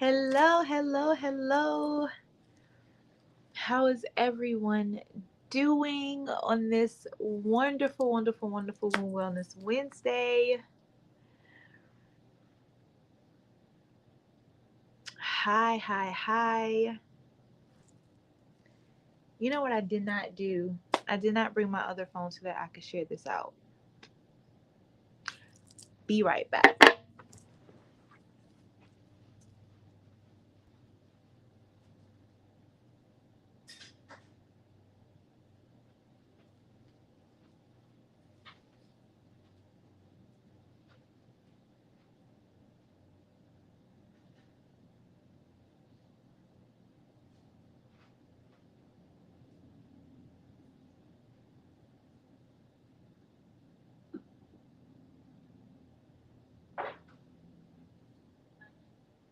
Hello, hello, hello. How is everyone doing on this wonderful, wonderful, wonderful Wellness Wednesday? Hi, hi, hi. You know what I did not do? I did not bring my other phone so that I could share this out. Be right back.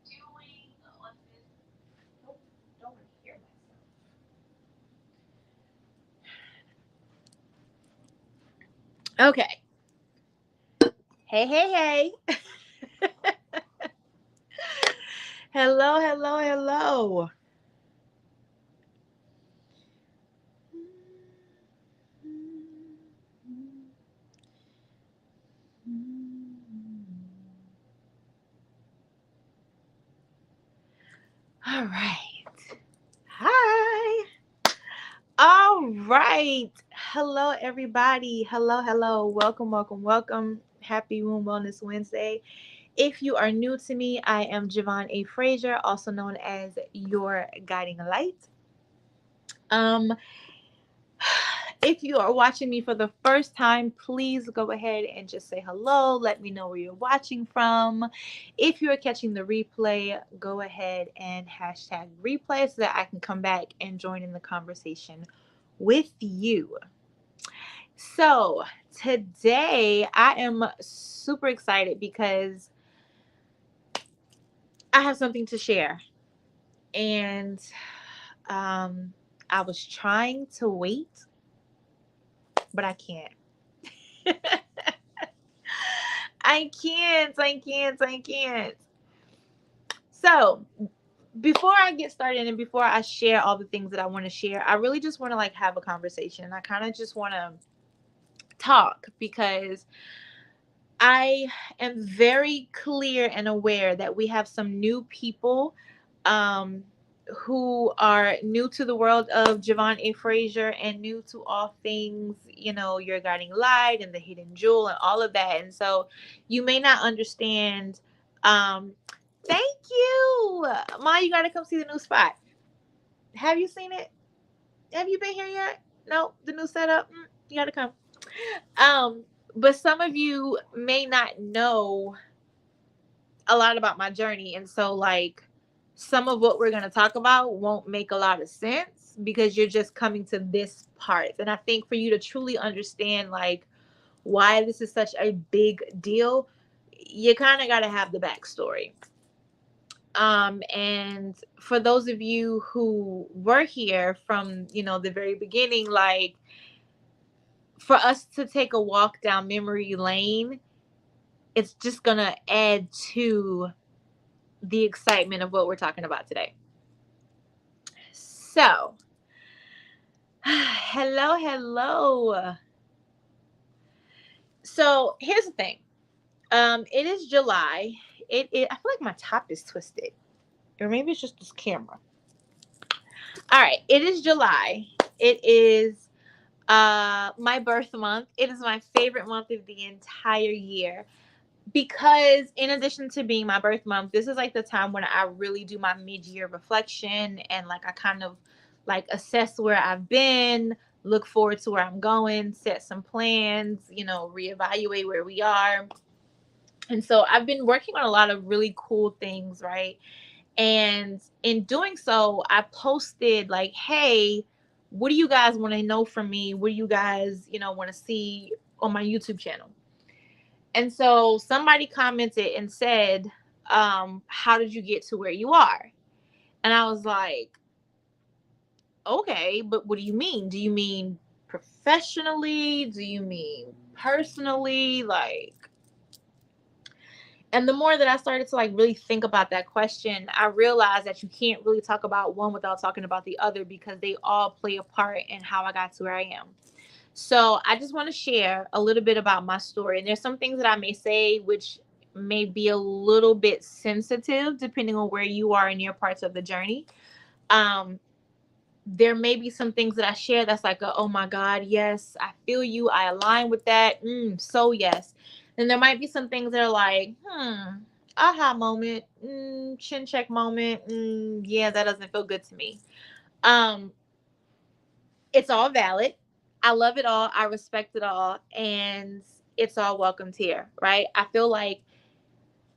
Doing on this. Don't want to hear myself. Okay. Hey, hey, hey. Hello, hello, hello. All right. Hi. All right. Hello, everybody. Hello, hello. Welcome, welcome, welcome. Happy Womb Wellness Wednesday. If you are new to me, I am Javon A. Frazier, also known as Your Guiding Light. Um, If you are watching me for the first time, please go ahead and just say hello. Let me know where you're watching from. If you're catching the replay, go ahead and hashtag replay so that I can come back and join in the conversation with you. So, today I am super excited because I have something to share. And I was trying to wait, but I can't. I can't. So, before I get started and before I share all the things that I want to share, I really just want to have a conversation. I kind of just want to talk because I am very clear and aware that we have some new people um, who are new to the world of Javon A. Frazier and new to all things, your guiding light and the hidden jewel and all of that. And so you may not understand. Um, Thank you. Ma, you got to come see the new spot. Have you seen it? Have you been here yet? No, the new setup. You got to come. Um, but some of you may not know a lot about my journey, and so some of what we're going to talk about won't make a lot of sense because you're just coming to this part. And I think for you to truly understand why this is such a big deal, you kind of got to have the backstory. And for those of you who were here from the very beginning, for us to take a walk down memory lane, it's just gonna add to the excitement of what we're talking about today. So, hello. So here's the thing. It is July. I feel like my top is twisted, or maybe it's just this camera. All right, it is July. It is my birth month. It is my favorite month of the entire year because in addition to being my birth month, this is the time when I really do my mid-year reflection and I kind of assess where I've been, look forward to where I'm going, set some plans, reevaluate where we are. And so I've been working on a lot of really cool things, right? And in doing so, I posted hey, what do you guys want to know from me? What do you guys, want to see on my YouTube channel? And so somebody commented and said, how did you get to where you are? And I was like, okay, but what do you mean? Do you mean professionally? Do you mean personally? And the more that I started to like really think about that question, I realized that you can't really talk about one without talking about the other, because they all play a part in how I got to where I am. So I just want to share a little bit about my story. And there's some things that I may say which may be a little bit sensitive depending on where you are in your parts of the journey. Um, there may be some things that I share that's like, oh my God, yes, I feel you. I align with that. So yes. Then there might be some things that are like, aha moment, chin check moment. Yeah, that doesn't feel good to me. Um, it's all valid. I love it all. I respect it all. And it's all welcomed here, right? I feel like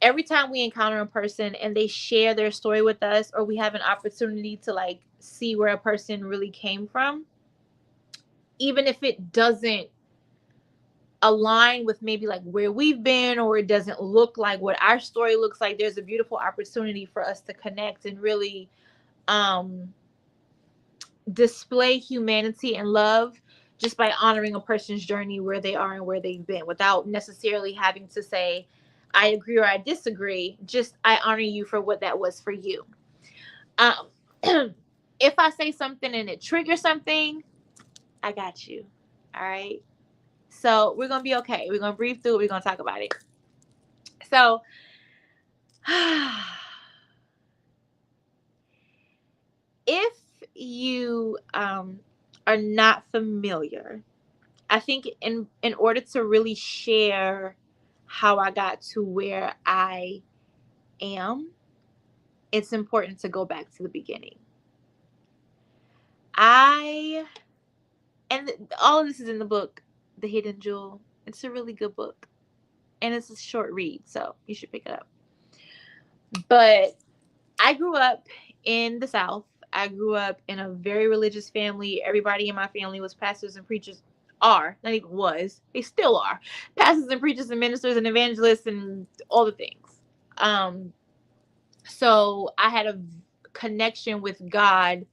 every time we encounter a person and they share their story with us, or we have an opportunity to like see where a person really came from, even if it doesn't align with maybe like where we've been, or it doesn't look like what our story looks like, there's a beautiful opportunity for us to connect and really um display humanity and love, just by honoring a person's journey, where they are and where they've been, without necessarily having to say I agree or I disagree. Just I honor you for what that was for you. um if I say something and it triggers something, I got you. All right, so we're gonna be okay. We're gonna breathe through it. We're gonna talk about it. So if you are not familiar, I think in order to really share how I got to where I am, it's important to go back to the beginning. I and all of this is in the book, The Hidden Jewel. It's a really good book, and it's a short read, so you should pick it up. But I grew up in the South. I grew up in a very religious family. Everybody in my family was pastors and preachers. Are, not even was, they still are pastors and preachers and ministers and evangelists and all the things. So I had a connection with God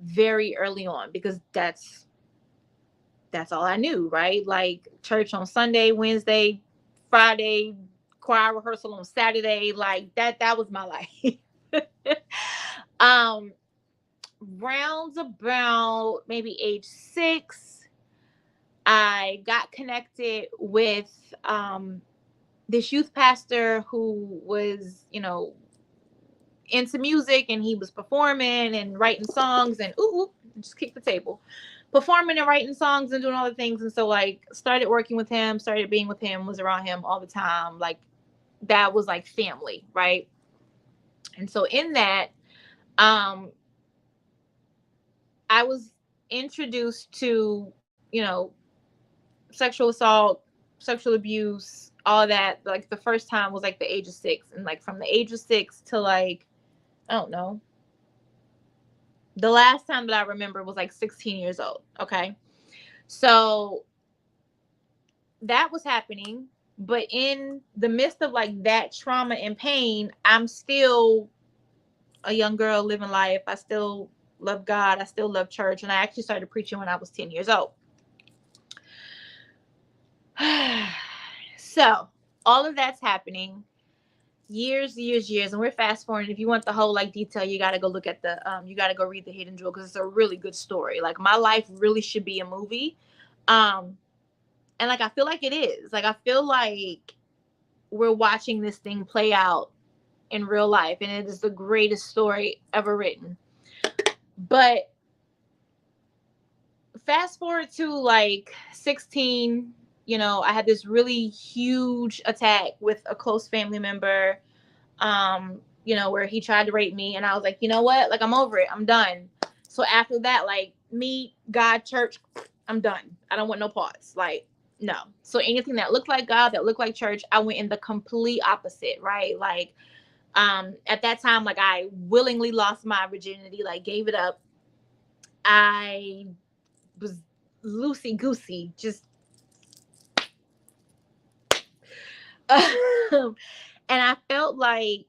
very early on, because that's all I knew, right? Like church on Sunday, Wednesday, Friday, choir rehearsal on Saturday, like that was my life. um Rounds about maybe age 6, I got connected with this youth pastor who was, into music, and he was performing and writing songs and just kick the table. Performing and writing songs and doing all the things. And so like started working with him, started being with him, was around him all the time. Like that was like family, right? And so in that, um, I was introduced to, sexual assault, sexual abuse, all that. Like the first time was like the age of 6. And like from the age of 6 to like, I don't know, the last time that I remember was like 16 years old. Okay. So that was happening. But in the midst of like that trauma and pain, I'm still a young girl living life. I still love God. I still love church. And I actually started preaching when I was 10 years old. So all of that's happening. Years, and we're fast forwarding. If you want the whole like detail, you got to go look at you got to go read The Hidden Jewel, because it's a really good story. Like my life really should be a movie. And like I feel like it is. Like I feel like we're watching this thing play out in real life, and it is the greatest story ever written. But fast forward to like 16, I had this really huge attack with a close family member, where he tried to rape me, and I was like, you know what? Like I'm over it. I'm done. So after that, like me, God, church, I'm done. I don't want no parts. Like, no. So anything that looked like God, that looked like church, I went in the complete opposite, right? Like, at that time, like I willingly lost my virginity, like gave it up. I was loosey goosey, just and I felt like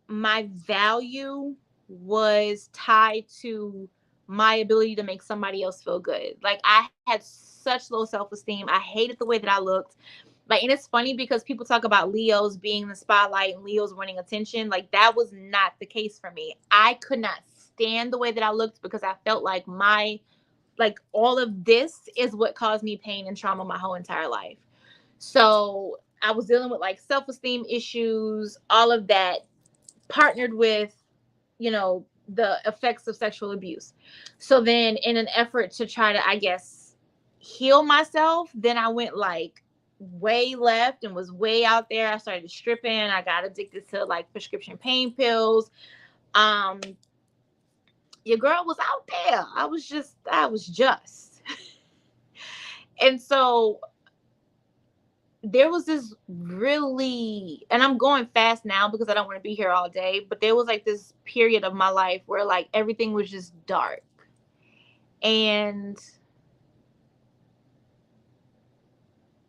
my value was tied to my ability to make somebody else feel good. Like I had such low self-esteem. I hated the way that I looked. Like, and it's funny because people talk about Leos being the spotlight and Leos wanting attention. Like, that was not the case for me. I could not stand the way that I looked because I felt like all of this is what caused me pain and trauma my whole entire life. So I was dealing with like self-esteem issues, all of that, partnered with, the effects of sexual abuse. So then in an effort to try to, I guess, heal myself, then I went like way left and was way out there. I started stripping. I got addicted to like prescription pain pills. Your girl was out there. I was just. And so there was this really, and I'm going fast now because I don't want to be here all day, but there was like this period of my life where like everything was just dark. And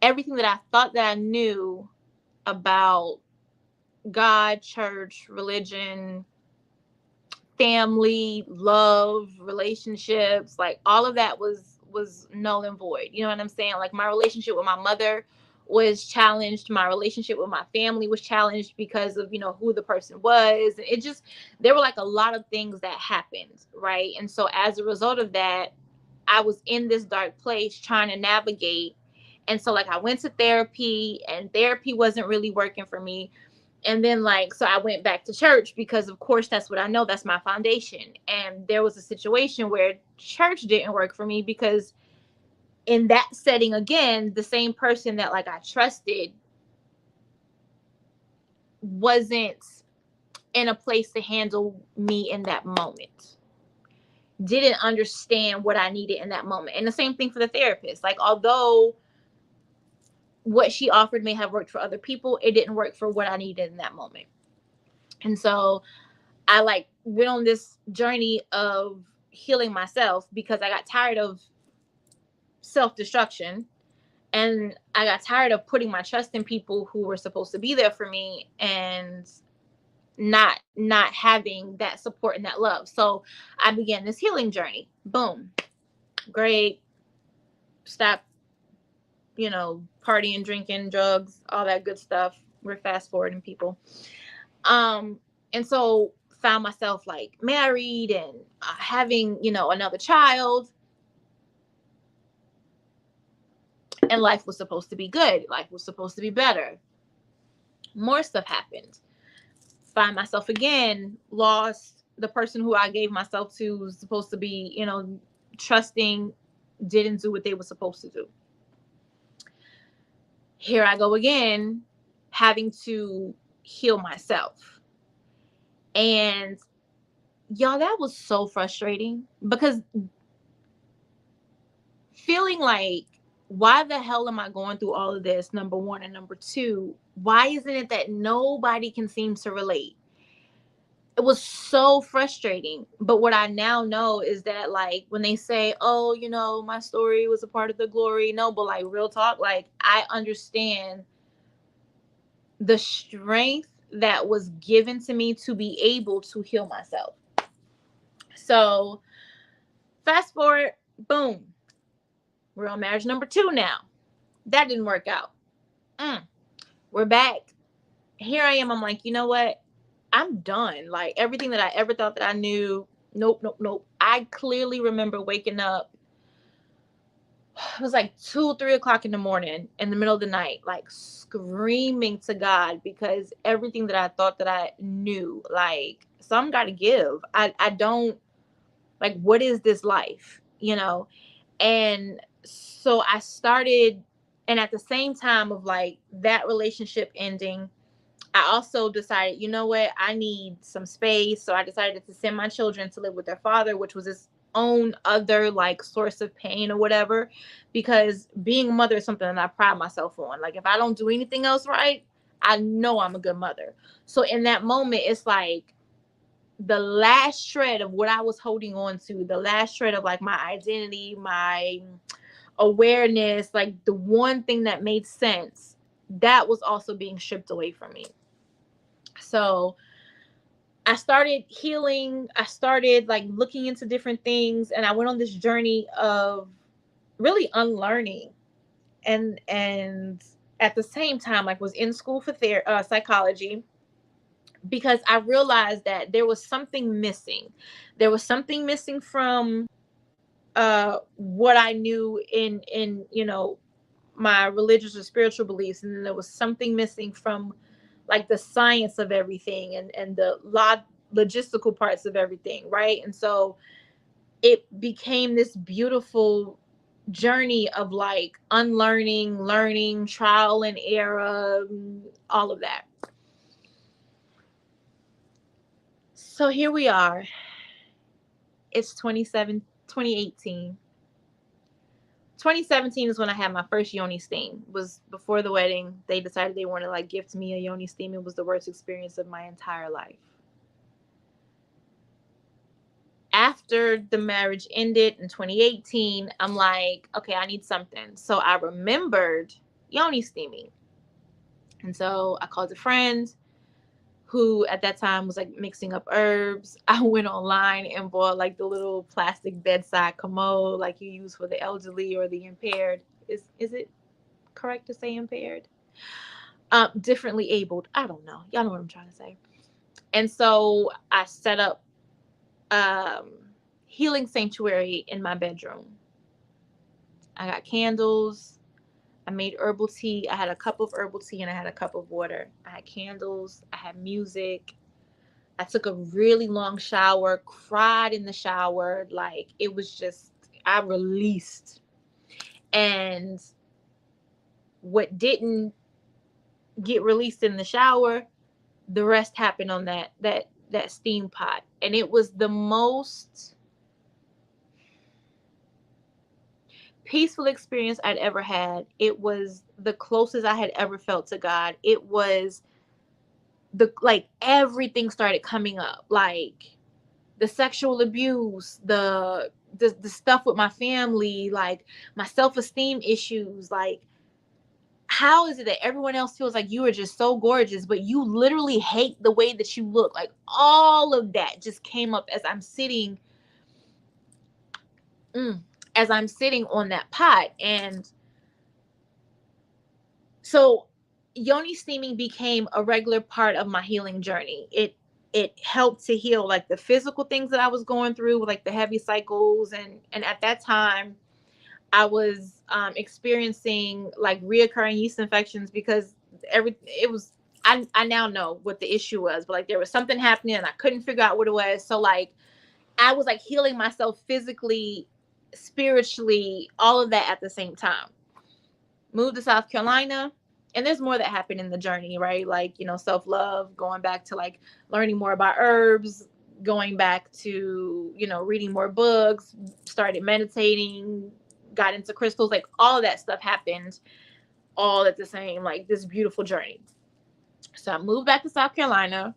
everything that I thought that I knew about God, church, religion, family, love, relationships, like all of that was null and void. You know what I'm saying? Like my relationship with my mother was challenged. My relationship with my family was challenged because of, who the person was. And it just, there were like a lot of things that happened, right? And so as a result of that, I was in this dark place trying to navigate. And so like I went to therapy and therapy wasn't really working for me. And then so I went back to church because of course that's what I know, that's my foundation. And there was a situation where church didn't work for me because in that setting, again, the same person that like I trusted wasn't in a place to handle me in that moment, didn't understand what I needed in that moment. And the same thing for the therapist. Like, although what she offered may have worked for other people, it didn't work for what I needed in that moment. And so I like went on this journey of healing myself because I got tired of self-destruction, and I got tired of putting my trust in people who were supposed to be there for me and not having that support and that love. So I began this healing journey. Boom. Great. Stop, partying, drinking, drugs, all that good stuff. We're fast forwarding people. And so found myself like married and having, another child. And life was supposed to be good. Life was supposed to be better. More stuff happened. Find myself again, lost. The person who I gave myself to was supposed to be, trusting, didn't do what they were supposed to do. Here I go again, having to heal myself. And y'all, that was so frustrating because feeling like, why the hell am I going through all of this? Number one. And number two, why isn't it that nobody can seem to relate? It was so frustrating. But what I now know is that like when they say, oh, my story was a part of the glory. No, but like real talk, like I understand the strength that was given to me to be able to heal myself. So fast forward, boom. We're on marriage number 2 now. That didn't work out. We're back. Here I am. I'm like, you know what? I'm done. Like everything that I ever thought that I knew. Nope. I clearly remember waking up. It was like 2, 3 o'clock in the morning, in the middle of the night, like screaming to God because everything that I thought that I knew, like some got to give. I don't like, what is this life? And so I started, and at the same time of like that relationship ending, I also decided, you know what, I need some space. So I decided to send my children to live with their father, which was its own other like source of pain or whatever, because being a mother is something that I pride myself on. Like if I don't do anything else right, I know I'm a good mother. So in that moment, it's like the last shred of what I was holding on to, the last shred of like my identity, my awareness, like the one thing that made sense, that was also being stripped away from me. So I started healing. I started like looking into different things, and I went on this journey of really unlearning. And at the same time, like, was in school for psychology, because I realized that there was something missing. There was something missing from what I knew in my religious or spiritual beliefs, and then there was something missing from like the science of everything and the logistical parts of everything, right? And so it became this beautiful journey of like unlearning, learning, trial and error, all of that. So here we are. It's 2018. 2017 is when I had my first yoni steam. It was before the wedding. They decided they wanted to like gift me a yoni steam. It was the worst experience of my entire life. After the marriage ended in 2018, I'm like, okay, I need something. So I remembered yoni steaming. And so I called a friend who at that time was like mixing up herbs. I went online and bought like the little plastic bedside commode like you use for the elderly or the impaired. Is it correct to say impaired? Differently abled. I don't know. Y'all know what I'm trying to say. And so I set up healing sanctuary in my bedroom. I got candles. I made herbal tea. I had a cup of herbal tea and I had a cup of water. I had candles. I had music. I took a really long shower, cried in the shower. Like, it was just, I released. And what didn't get released in the shower, the rest happened on that steam pot. And it was the most peaceful experience I'd ever had. It was the closest I had ever felt to God. It was like everything started coming up, like the sexual abuse, the stuff with my family, like my self-esteem issues. Like, how is it that everyone else feels like you are just so gorgeous, but you literally hate the way that you look? Like, all of that just came up as I'm sitting on that pot. And so yoni steaming became a regular part of my healing journey. It helped to heal like the physical things that I was going through with like the heavy cycles, and at that time I was experiencing like reoccurring yeast infections because I now know what the issue was, but like there was something happening and I couldn't figure out what it was. So like I was like healing myself physically, spiritually, all of that at the same time. Moved to South Carolina, and there's more that happened in the journey, right? Like, self-love, going back to like learning more about herbs, going back to, reading more books, started meditating, got into crystals, like all of that stuff happened all at the same, like this beautiful journey. So I moved back to South Carolina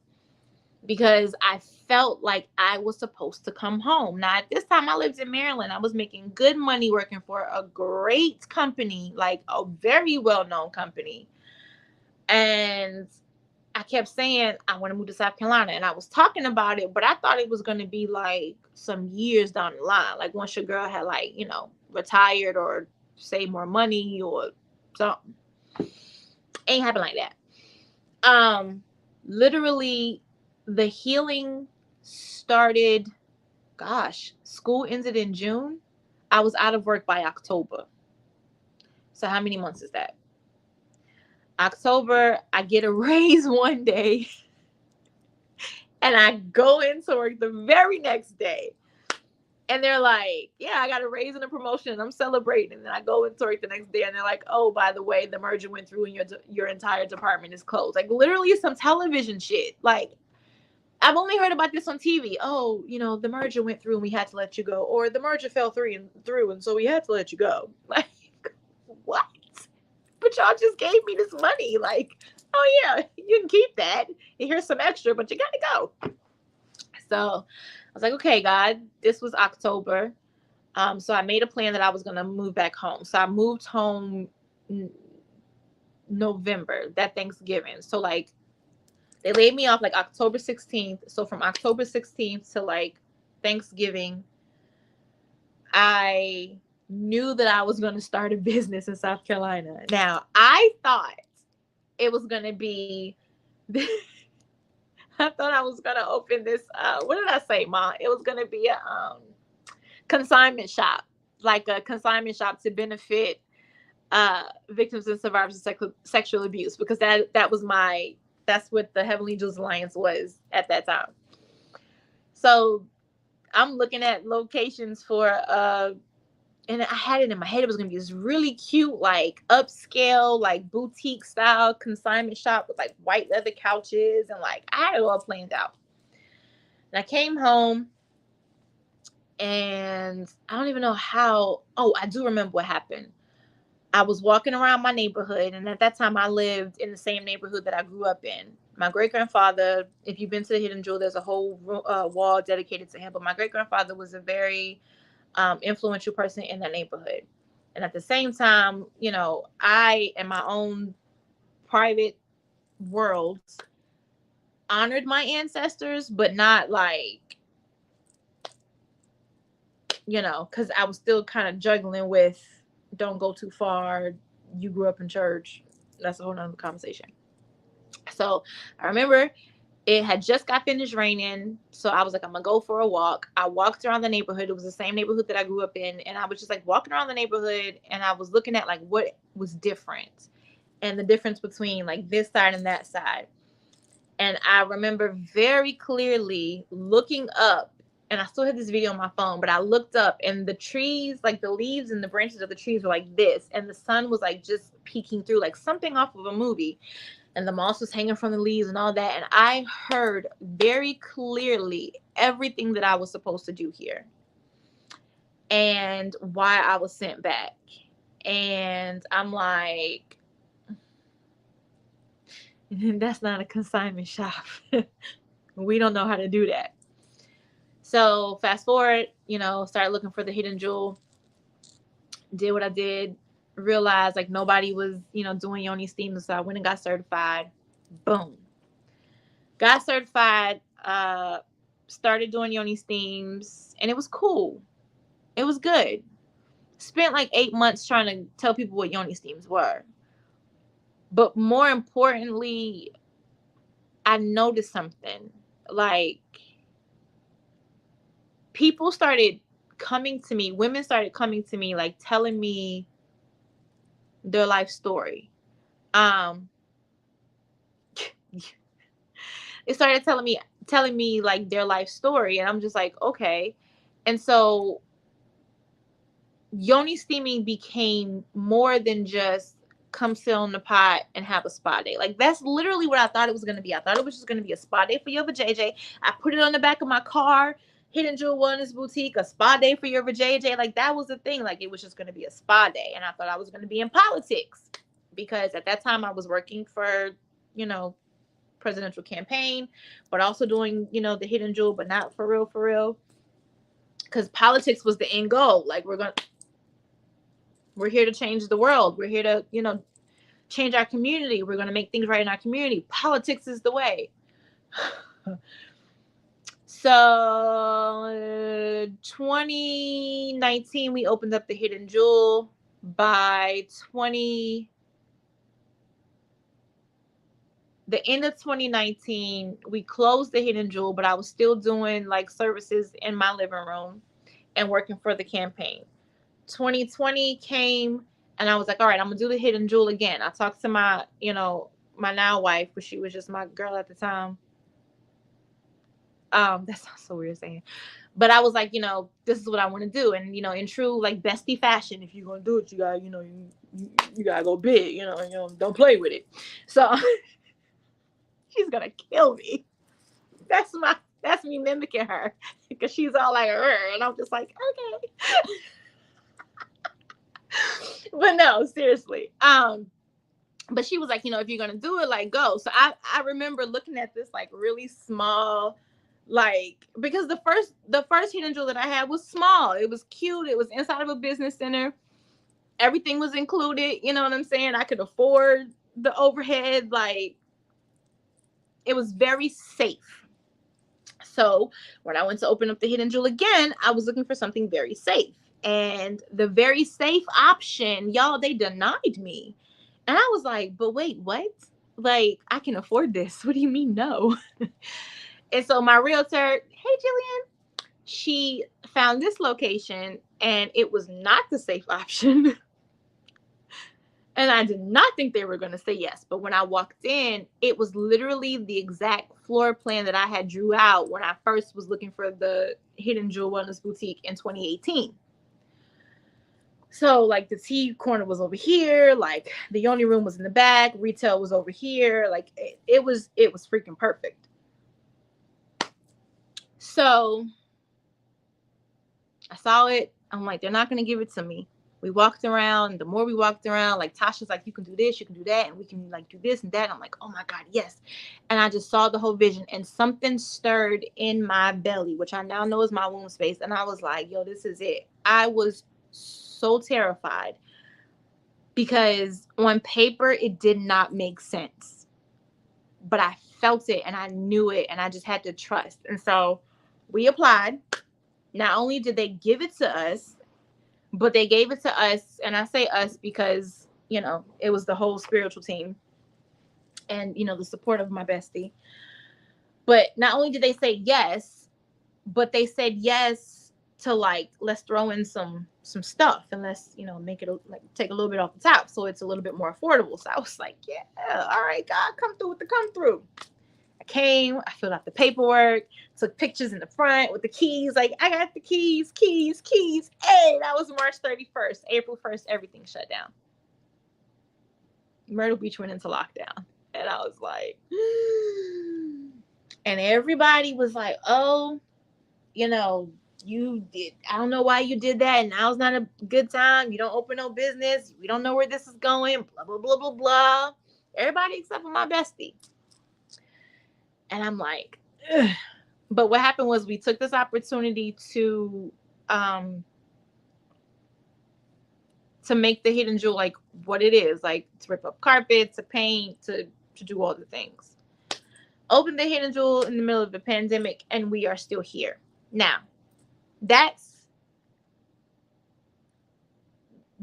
because I felt like I was supposed to come home. Now, at this time, I lived in Maryland. I was making good money working for a great company, like a very well-known company. And I kept saying, I want to move to South Carolina. And I was talking about it, but I thought it was going to be like some years down the line. Like once your girl had like, retired or saved more money or something. Ain't happen like that. Literally, the healing started, school ended in June. I was out of work by October. So how many months is that? October, I get a raise one day and I go into work the very next day. And they're like, yeah, I got a raise and a promotion and I'm celebrating. And then I go into work the next day and they're like, oh, by the way, the merger went through and your entire department is closed. Like literally some television shit. Like, I've only heard about this on TV. Oh, the merger went through and we had to let you go. Or the merger fell through and so we had to let you go. Like, what? But y'all just gave me this money. Like, oh yeah, you can keep that. And here's some extra, but you gotta go. So I was like, okay, God, this was October. So I made a plan that I was gonna move back home. So I moved home November, that Thanksgiving. So like they laid me off like October 16th. So from October 16th to like Thanksgiving, I knew that I was going to start a business in South Carolina. Now, I thought it was going to be, I thought I was going to open this, what did I say, Mom? It was going to be a consignment shop, like a consignment shop to benefit victims and survivors of sexual abuse, because that's what the Heavenly Angels Alliance was at that time. So I'm looking at locations for and I had it in my head it was gonna be this really cute, like upscale, like boutique style consignment shop with like white leather couches, and like I had it all planned out. And I came home, and I don't even know how. Oh, I do remember what happened. I was walking around my neighborhood, and at that time I lived in the same neighborhood that I grew up in. My great grandfather, if you've been to the Hidden Jewel, there's a whole wall dedicated to him. But my great grandfather was a very influential person in that neighborhood. And at the same time, you know, I, in my own private world, honored my ancestors, but not like, you know, because I was still kind of juggling with don't go too far. You grew up in church. That's a whole nother conversation. So I remember it had just got finished raining. So I was like, I'm going to go for a walk. I walked around the neighborhood. It was the same neighborhood that I grew up in. And I was just like walking around the neighborhood, and I was looking at like what was different and the difference between like this side and that side. And I remember very clearly looking up, and I still have this video on my phone, but I looked up, and the trees, like the leaves and the branches of the trees were like this. And the sun was like just peeking through, like something off of a movie. And the moss was hanging from the leaves and all that. And I heard very clearly everything that I was supposed to do here and why I was sent back. And I'm like, that's not a consignment shop. We don't know how to do that. So fast forward, you know, started looking for the Hidden Jewel, did what I did, realized like nobody was, you know, doing yoni steams. So I went and got certified. Boom. Got certified, started doing yoni steams, and it was cool. It was good. Spent like 8 months trying to tell people what yoni steams were. But more importantly, I noticed something. Like, people started coming to me, women started coming to me, like telling me their life story. They started telling me like their life story, and I'm just like, okay. And so yoni steaming became more than just come sit on the pot and have a spa day. Like, that's literally what I thought it was going to be. I thought it was just going to be a spa day for your vajayjay. I put it on the back of my car, Hidden Jewel Wellness Boutique, a spa day for your vajayjay. Like, that was the thing. Like, it was just going to be a spa day. And I thought I was going to be in politics, because at that time I was working for, you know, presidential campaign, but also doing, you know, the Hidden Jewel, but not for real. Because politics was the end goal. Like, we're here to change the world. We're here to, you know, change our community. We're going to make things right in our community. Politics is the way. So 2019, we opened up the Hidden Jewel. By the end of 2019, we closed the Hidden Jewel, but I was still doing like services in my living room and working for the campaign. 2020 came, and I was like, all right, I'm gonna do the Hidden Jewel again. I talked to my, you know, my now wife, but she was just my girl at the time. That sounds so weird saying, but I was like, you know, this is what I want to do. And, you know, in true like bestie fashion, if you're gonna do it, you gotta, you know, you gotta go big, you know, don't play with it. So she's gonna kill me. That's me mimicking her, because she's all like, and I'm just like, okay. But no, seriously. But she was like, you know, if you're gonna do it, like, go. So I remember looking at this like really small, like, because the first Hidden Jewel that I had was small. It was cute. It was inside of a business center. Everything was included. You know what I'm saying? I could afford the overhead. Like, it was very safe. So when I went to open up the Hidden Jewel again, I was looking for something very safe. And the very safe option, y'all, they denied me. And I was like, but wait, what? Like, I can afford this. What do you mean no? And so my realtor, hey, Jillian, she found this location and it was not the safe option. And I did not think they were going to say yes. But when I walked in, it was literally the exact floor plan that I had drew out when I first was looking for the Hidden Jewel Wellness Boutique in 2018. So like the tea corner was over here, like the yoni room was in the back, retail was over here, like it was freaking perfect. So I saw it. I'm like, they're not going to give it to me. We walked around. The more we walked around, like Tasha's like, you can do this, you can do that, and we can like do this and that. And I'm like, oh my God, yes. And I just saw the whole vision, and something stirred in my belly, which I now know is my womb space. And I was like, yo, this is it. I was so terrified because on paper, it did not make sense. But I felt it and I knew it, and I just had to trust. And so we applied. Not only did they give it to us, but they gave it to us, and I say us because, you know, it was the whole spiritual team and, you know, the support of my bestie. But not only did they say yes, but they said yes to like, let's throw in some stuff and let's, you know, make it like take a little bit off the top so it's a little bit more affordable. So I was like, yeah, all right, God, come through with the come through. I came, I filled out the paperwork, took pictures in the front with the keys. Like, I got the keys. Hey, that was March 31st. April 1st, everything shut down. Myrtle Beach went into lockdown. And I was like, and everybody was like, oh, you know, you did, I don't know why you did that. And now's not a good time. You don't open no business. We don't know where this is going. Blah, blah, blah, blah, blah. Everybody except for my bestie. And I'm like, ugh. But what happened was we took this opportunity to make the Hidden Jewel like what it is, like to rip up carpet, to paint, to do all the things. Opened the Hidden Jewel in the middle of the pandemic, and we are still here. Now, that's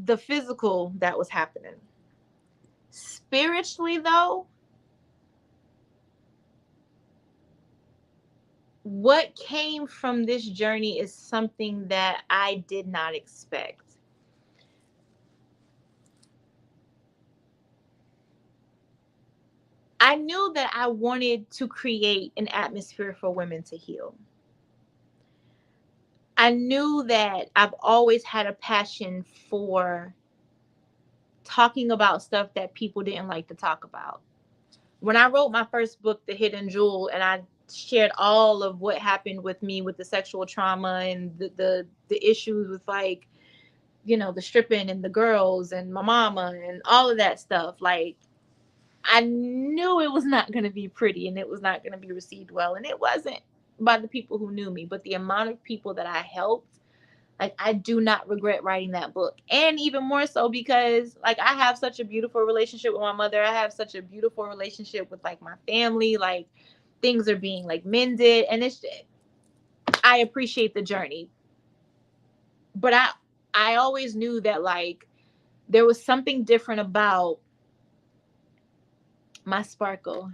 the physical that was happening. Spiritually, though, what came from this journey is something that I did not expect. I knew that I wanted to create an atmosphere for women to heal. I knew that I've always had a passion for talking about stuff that people didn't like to talk about. When I wrote my first book, The Hidden Jewel, and I shared all of what happened with me with the sexual trauma and the issues with, like, you know, the stripping and the girls and my mama and all of that stuff, like, I knew it was not going to be pretty and it was not going to be received well. And it wasn't by the people who knew me, but the amount of people that I helped, like, I do not regret writing that book. And even more so because, like, I have such a beautiful relationship with my mother. I have such a beautiful relationship with, like, my family. Like, things are being, like, mended. And I appreciate the journey. But I always knew that, like, there was something different about my sparkle.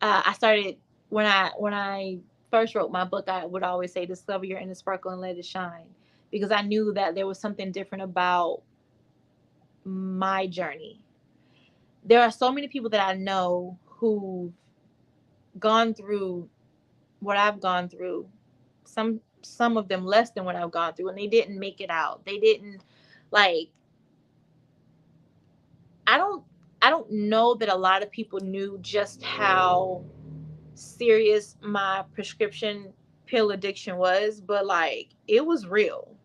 I started when I first wrote my book, I would always say, discover your inner sparkle and let it shine, because I knew that there was something different about my journey. There are so many people that I know who've gone through what I've gone through, some of them less than what I've gone through, and they didn't make it out. They didn't, like, I don't know that a lot of people knew just how serious my prescription pill addiction was, but, like, it was real.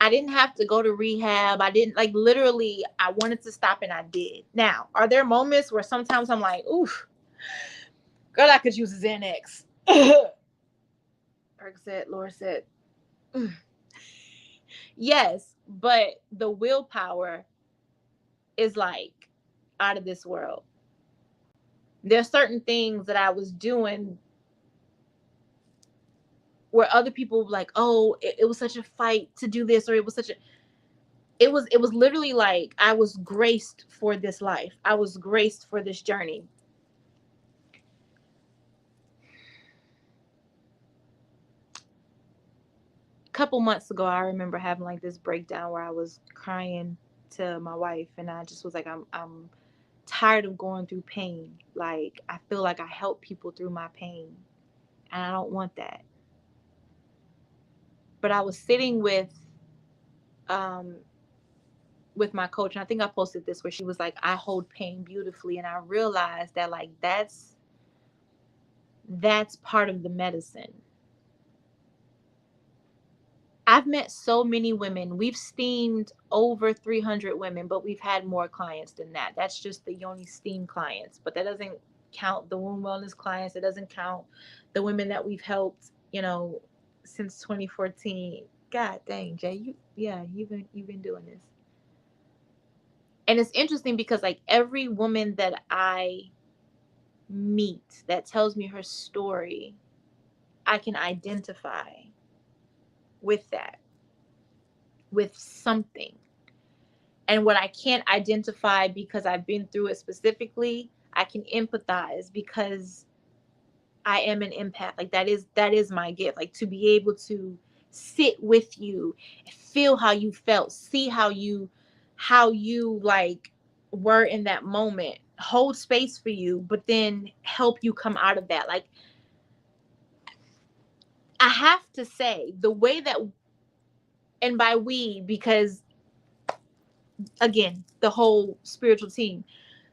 I didn't have to go to rehab. I didn't, like, literally, I wanted to stop and I did. Now, are there moments where sometimes I'm like, oof, girl, I could use a Xanax. Percocet, Lorcet. Yes, but the willpower is, like, out of this world. There's certain things that I was doing where other people were like, oh, it was such a fight to do this, or it was literally like I was graced for this life. I was graced for this journey. A couple months ago, I remember having like this breakdown where I was crying to my wife, and I just was like, I'm tired of going through pain. Like, I feel like I help people through my pain, and I don't want that. But I was sitting um with my coach, and I think I posted this, where she was like, I hold pain beautifully, and I realized that like that's part of the medicine. I've met so many women. We've steamed over 300 women, but we've had more clients than that. That's just the Yoni Steam clients, but that doesn't count the womb wellness clients. It doesn't count the women that we've helped, since 2014. God dang, Jay, you've been doing this. And it's interesting because like every woman that I meet that tells me her story, I can identify with that, with something. And what I can't identify because I've been through it specifically, I can empathize because I am an empath. Like that is my gift. Like to be able to sit with you, feel how you felt, see how you like were in that moment, hold space for you, but then help you come out of that. Like I have to say, the way that, and by we, because again, the whole spiritual team,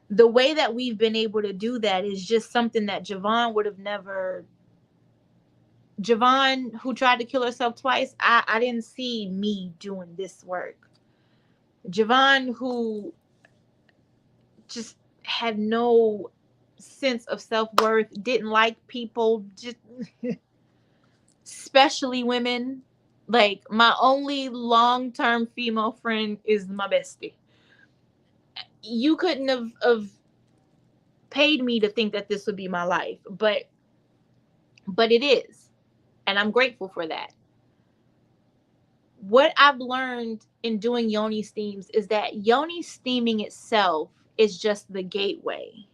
the way that we've been able to do that is just something that Javon would have never. Javon, who tried to kill herself twice, I didn't see me doing this work. Javon, who just had no sense of self-worth, didn't like people, just especially women. Like my only long-term female friend is my bestie. You couldn't have paid me to think that this would be my life, but it is, and I'm grateful for that. What I've learned in doing yoni steams is that yoni steaming itself is just the gateway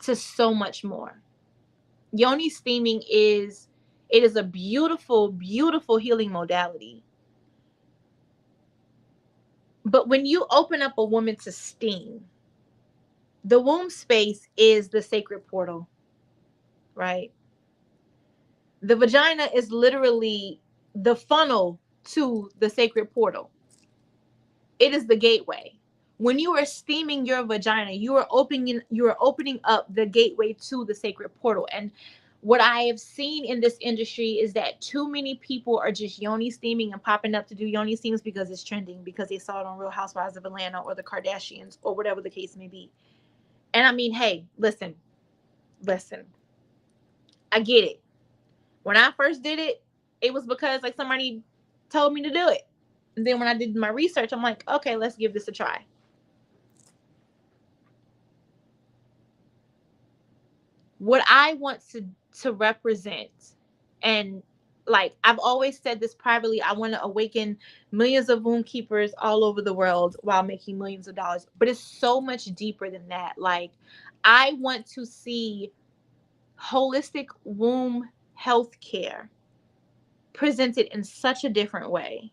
to so much more. Yoni steaming is a beautiful, beautiful healing modality. But when you open up a woman to steam, the womb space is the sacred portal, right? The vagina is literally the funnel to the sacred portal. It is the gateway. When you are steaming your vagina, you are opening up the gateway to the sacred portal. And what I have seen in this industry is that too many people are just yoni steaming and popping up to do yoni steams because it's trending, because they saw it on Real Housewives of Atlanta or the Kardashians or whatever the case may be. And I mean, hey, listen. I get it. When I first did it, it was because like somebody told me to do it. And then when I did my research, I'm like, okay, let's give this a try. What I want to represent, and like I've always said this privately, I want to awaken millions of womb keepers all over the world while making millions of dollars. But it's so much deeper than that. Like I want to see holistic womb health care presented in such a different way.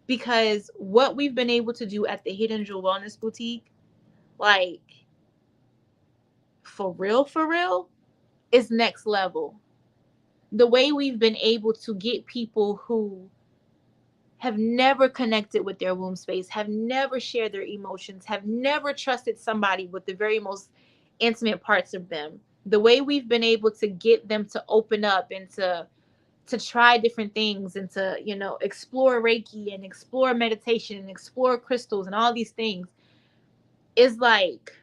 Because what we've been able to do at the Hidden Jewel Wellness Boutique, like for real, is next level. The way we've been able to get people who have never connected with their womb space, have never shared their emotions, have never trusted somebody with the very most intimate parts of them. The way we've been able to get them to open up and to try different things and to, explore Reiki and explore meditation and explore crystals and all these things is like